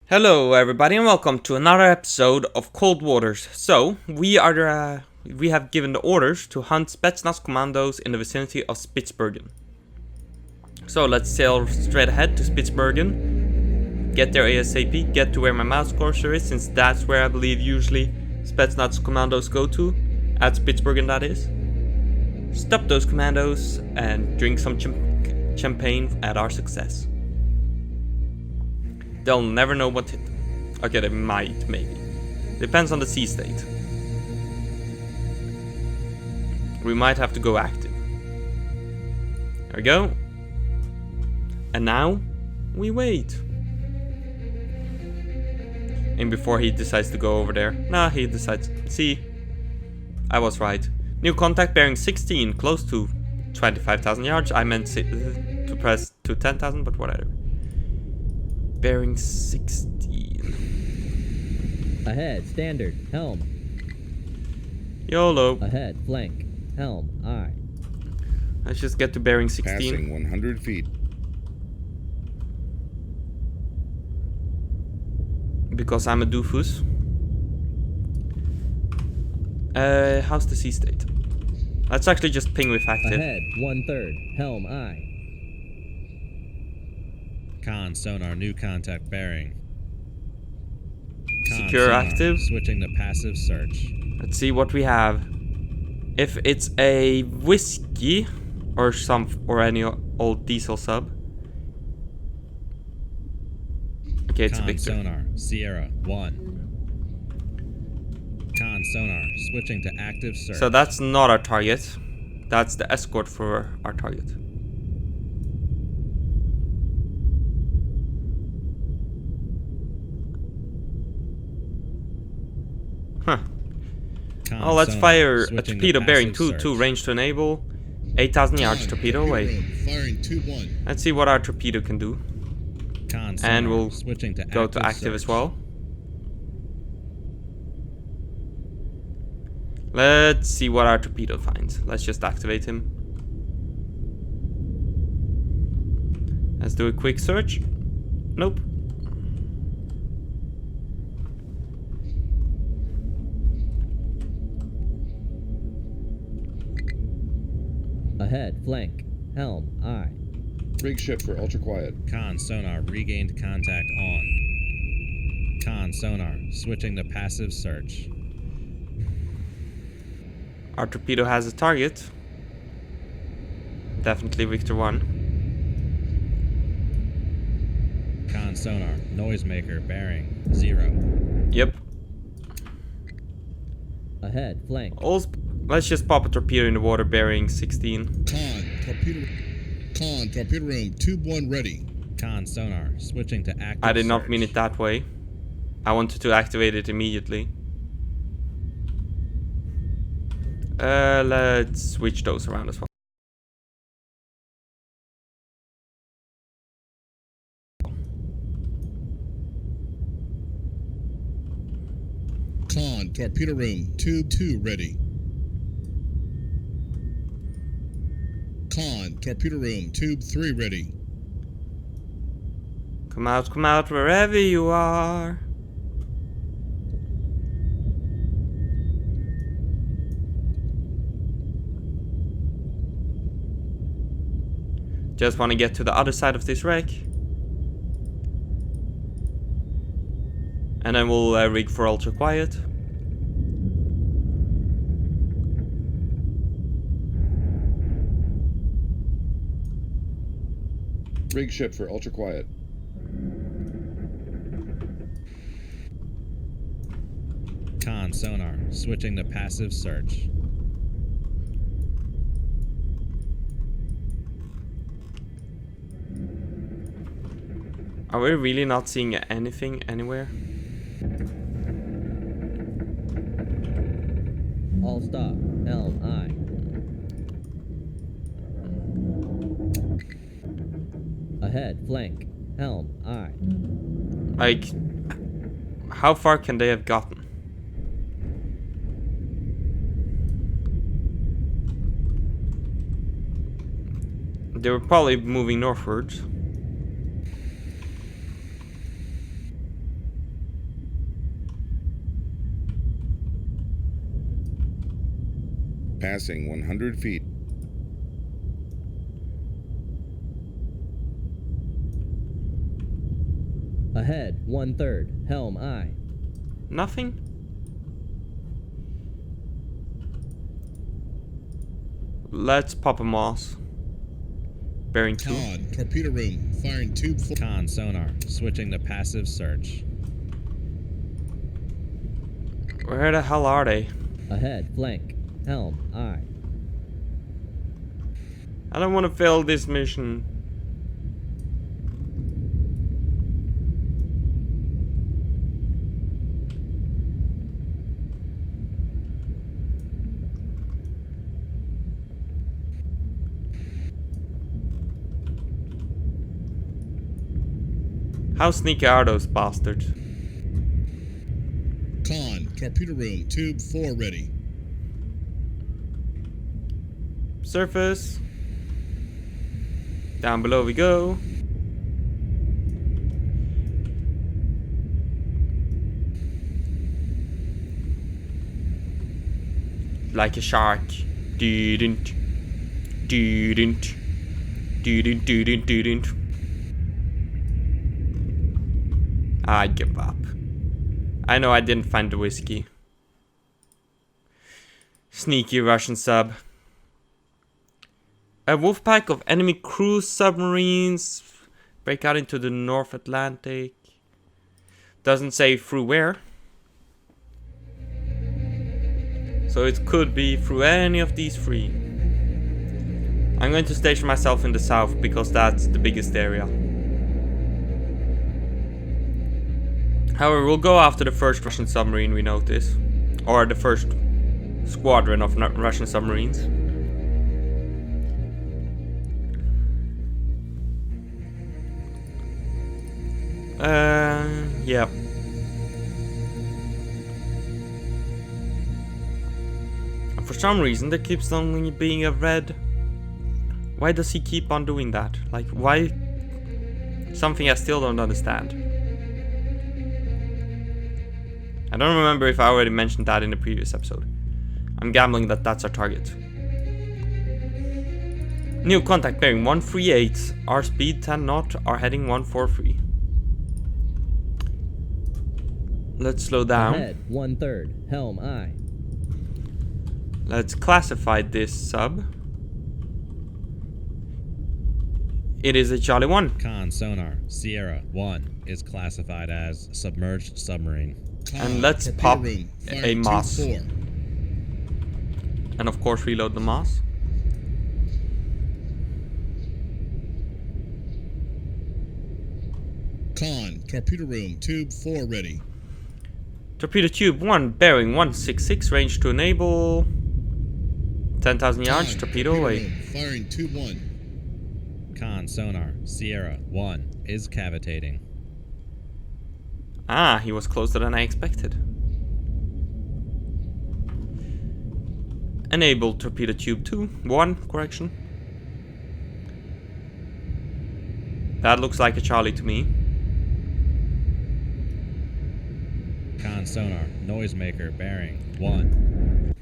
Hello everybody and welcome to another episode of Cold Waters. So, we have given the orders to hunt Spetsnaz commandos in the vicinity of Spitsbergen. So let's sail straight ahead to Spitsbergen, get there ASAP, get to where my mouse cursor is, since that's where I believe usually Spetsnaz commandos go to, at Spitsbergen that is. Stop those commandos and drink some champagne at our success. They'll never know what hit them. Okay, they might, maybe. Depends on the sea state. We might have to go active. There we go. And now, we wait. And before he decides to go over there. Nah, he decides. See, I was right. New contact bearing 16, close to 25,000 yards. I meant to press to 10,000, but whatever. Bearing 16. Ahead, standard, helm. YOLO. Ahead, flank, helm, aye. Let's just get to bearing 16. Passing 100 feet. Because I'm a doofus. How's the sea state? Let's actually just ping with active. Ahead, 1/3, helm, aye. Con sonar, new contact bearing. Con Secure sonar, active. Switching to passive search. Let's see what we have. If it's a whiskey or any old diesel sub. Okay, it's a Con Victor. sonar, Sierra 1. Con sonar, switching to active search. So that's not our target. That's the escort for our target. Huh. Con Oh, let's sonar, fire a switching to torpedo bearing passive 2-2, search. range to enable, 8,000 yards, torpedo away. Firing 2-1. Let's see what our torpedo can do. Con sonar, And we'll switching to go to active as search. well. Let's see what our torpedo finds. Let's just activate him. Let's do a quick search. Nope. Ahead, flank, helm, aye. Rig ship for ultra quiet. Con sonar, regained contact on. Con sonar, switching to passive search. Our torpedo has a target. Definitely Victor 1. Con sonar, noisemaker bearing 0. Yep. Ahead, flank. Let's just pop a torpedo in the water bearing 16. Torpedo room, tube 1 ready. Con sonar, switching to active I did not search. mean it that way. I wanted to activate it immediately. Let's switch those around as well. Torpedo room, tube 2 ready. Torpedo room, tube 3 ready. Come out wherever you are. Just want to get to the other side of this wreck. And then we'll rig for ultra quiet. Rig ship for ultra quiet. Con sonar, switching to passive search. Are we really not seeing anything anywhere? All stop, helm, aye. Ahead, flank, helm, aye. Like, how far can they have gotten? They were probably moving northwards. Passing 100 feet. Ahead, 1/3. Helm, aye. Nothing? Let's pop a moss. Bearing 2. Con, torpedo room, firing tube 4. Con sonar, switching to passive search. Where the hell are they? Ahead, flank. Helm, aye. I don't want to fail this mission. How sneaky are those bastards? Con, torpedo room, tube 4 ready. Surface. Down below we go. Like a shark. Didn't. Didn't. Didn't. Didn't. Didn't. I give up. I know I didn't find the whiskey. Sneaky Russian sub. A wolf pack of enemy cruise submarines break out into the North Atlantic. Doesn't say through where. So it could be through any of these three. I'm going to station myself in the south because that's the biggest area. However, we'll go after the first Russian submarine we notice. Or the first squadron of Russian submarines. Yeah. And for some reason, there keeps on being a red. Why does he keep on doing that? Like, why? Something I still don't understand. I don't remember if I already mentioned that in the previous episode. I'm gambling that that's our target. New contact bearing 138. Our speed 10 knot. Our heading 143. Let's slow down. Ahead, 1/3. Helm, aye. Let's classify this sub. It is a Charlie 1. Con sonar, Sierra 1 is classified as submerged submarine. Con, And let's torpedo pop room, a firing tube moss. 4. And of course reload the moss. Con, torpedo room, tube 4 ready. Torpedo tube 1 bearing 166, range to enable. 10,000 yards, Con, torpedo away. room, firing tube 1. Con sonar, Sierra 1 is cavitating. Ah, he was closer than I expected. Enable torpedo tube 1, correction. That looks like a Charlie to me. Con sonar, noisemaker bearing 1.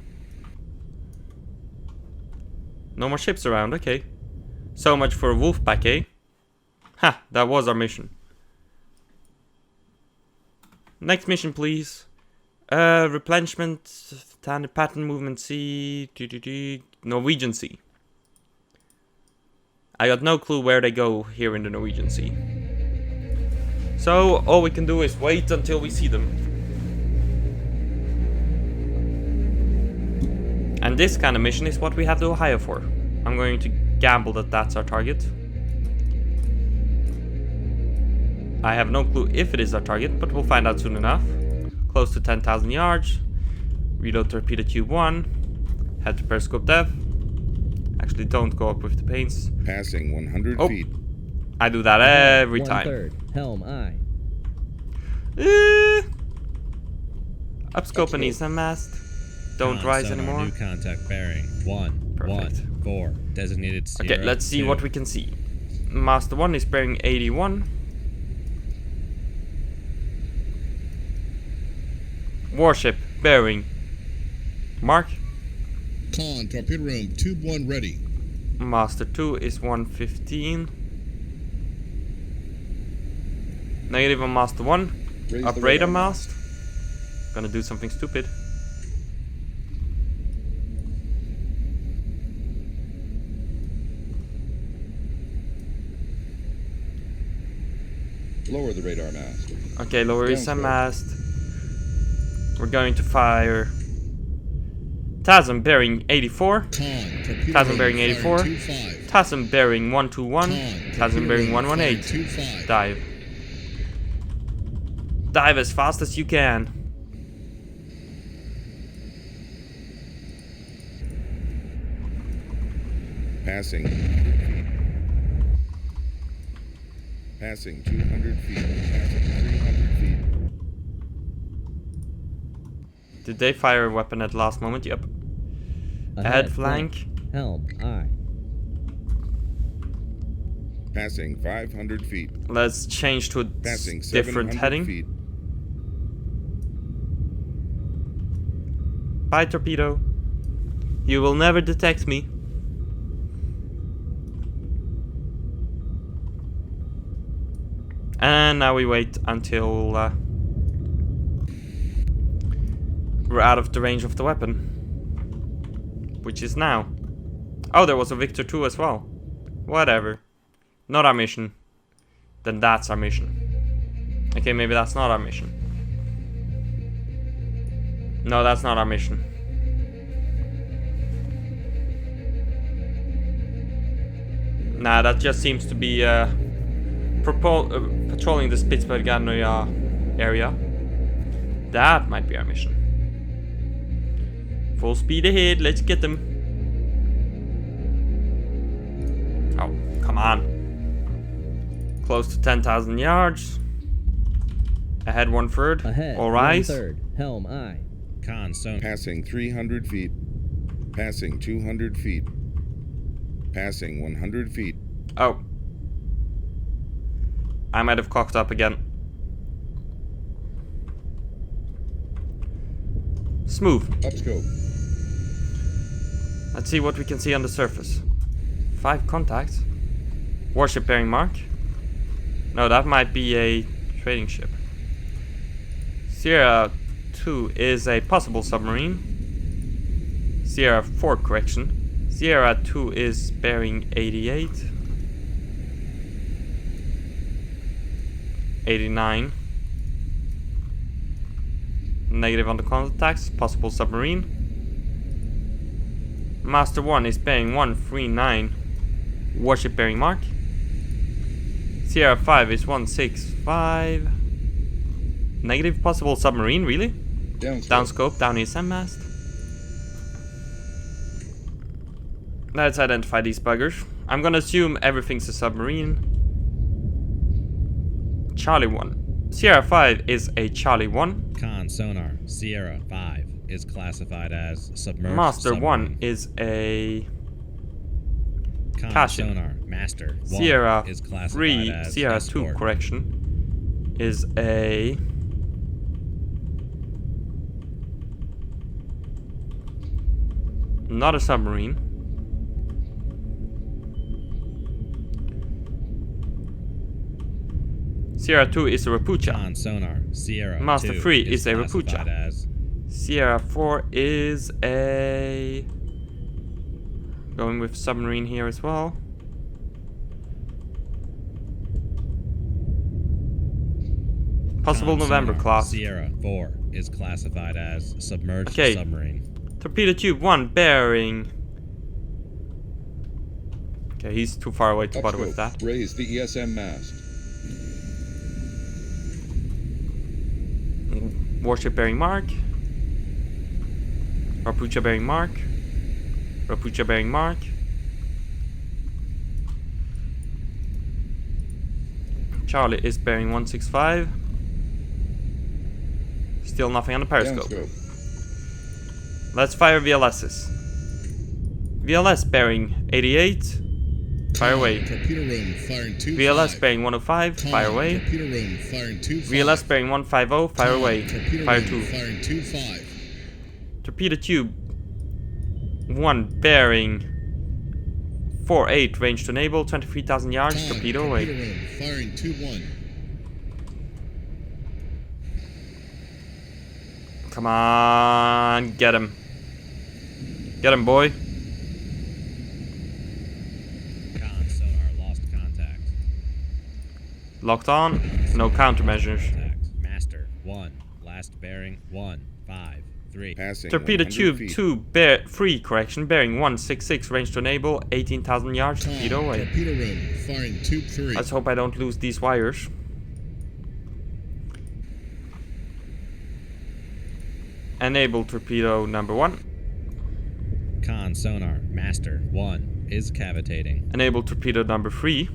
No more ships around, okay. So much for a wolf pack, eh? Ha, that was our mission. Next mission, please. Replenishment, standard pattern movement C, Norwegian Sea. I got no clue where they go here in the Norwegian Sea. So all we can do is wait until we see them. And this kind of mission is what we have the Ohio for. I'm going to gamble that that's our target. I have no clue if it is our target, but we'll find out soon enough. Close to 10,000 yards. Reload torpedo tube 1. Head to periscope depth. Actually, don't go up with the paints. Passing 100 Oh. feet. I do that every time. 1/3. Helm, aye. Upscope and east mast. Don't Con rise sonar, anymore. New contact bearing 1 Perfect. 1 4. Designated Sierra Okay, let's see 2. what we can see. Master 1 is bearing 81. Warship bearing. Mark. Con, torpedo room, tube 1 ready. Master 2 is 115. Negative on Master 1. Raise Up the radar radar mast. Gonna do something stupid. Lower the radar mast. Okay, lower Down is slope. mast. We're going to fire TASM bearing 84. Con, torpedo TASM room, bearing 84. firing 25. TASM bearing 121. Con, TASM torpedo bearing room, firing 118. 25. Dive. Dive as fast as you can. Passing. Passing 200 feet. Passing 300 feet. Did they fire a weapon at the last moment? Yep. Ahead flank. Helm, aye. Passing 500 feet. Let's change to a Passing different 700 heading. feet. Bye, torpedo. You will never detect me. And now we wait until we're out of the range of the weapon. Which is now. Oh, there was a Victor 2 as well. Whatever. Not our mission. Then that's our mission. Okay, maybe that's not our mission. No, that's not our mission. Nah, that just seems to be patrolling the Spitsbergen area. That might be our mission. Full speed ahead, let's get them. Oh, come on. Close to 10,000 yards. Ahead 1/3. Ahead, All rise. 1/3. Helm, aye. Con, sonar. Passing 300 feet. Passing 200 feet. Passing 100 feet. Oh. I might have cocked up again. Smooth. Upscope. Let's see what we can see on the surface. 5 contacts. Warship bearing mark. No, that might be a trading ship. Sierra 2 is a possible submarine. Sierra 4, correction. Sierra 2 is bearing 88. 89. Negative on the contacts, possible submarine. Master 1 is bearing 139. Warship bearing mark. Sierra 5 is 165. Negative possible submarine, really? Downscope. Downscope, down ESM mast. Let's identify these buggers. I'm gonna assume everything's a submarine. Charlie 1. Sierra 5 is a Charlie 1. Con, sonar. Sierra 5 is classified as submerged Master 1 submarine. is a Con, Caution. sonar. Master 1 Sierra is classified 3, as Sierra escort. 2, correction, is a not a submarine. Sierra 2 is a Rapucha. Con, sonar. Sierra Master 2 3 is a classified Rapucha. as Sierra 4 is a... Going with submarine here as well. Possible Con, November sonar. class. Sierra 4 is classified as submerged Okay. submarine. Torpedo tube 1 bearing... Okay, he's too far away to bother with that. Raise the ESM mast. Warship bearing mark. Rapucha bearing mark. Rapucha bearing mark. Charlie is bearing 165. Still nothing on the periscope. Downscope. Let's fire VLSs. VLS bearing 88. Fire away. Torpedo room, firing 25. VLS bearing 105. Con, Fire away. Torpedo room, firing 25. VLS bearing 150. Fire Con, away. torpedo Fire room, 2. Firing 25. Torpedo tube 1 bearing 4.8 range to enable, 23,000 yards, torpedo away. Room, firing 2-1. Come on, get him. Get him, boy. Con sonar lost contact. Locked on, no countermeasures. Contact. Master 1. Last bearing 153. Passing Torpedo 100 tube feet. 2, 3 correction, bearing 166, range to enable, 18,000 yards, torpedo away. Torpedo room, firing tube 3. Let's hope I don't lose these wires. Enable torpedo number 1. Con sonar. Master 1 is cavitating. Enable torpedo number 3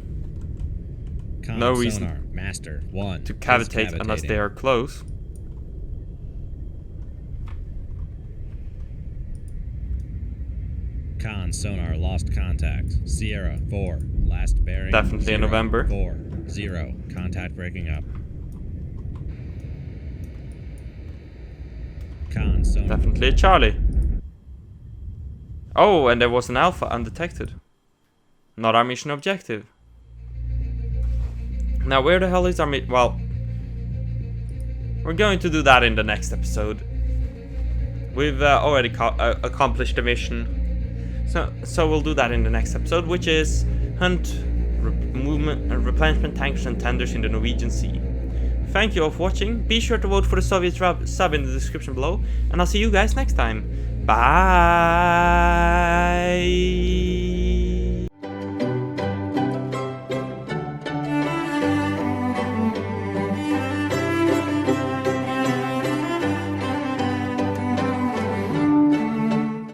Con No reason sonar. Master 1 to is cavitate unless they are close. Con sonar lost contact. Sierra 4. Last bearing. Definitely in November. 0. Contact breaking up. Con sonar. Definitely a Charlie. Oh, and there was an alpha undetected. Not our mission objective. Now, where the hell is our well, we're going to do that in the next episode. We've already accomplished the mission. So we'll do that in the next episode, which is hunt movement and replenishment tankers and tenders in the Norwegian Sea. Thank you all for watching. Be sure to vote for the Soviet sub in the description below, and I'll see you guys next time. Bye.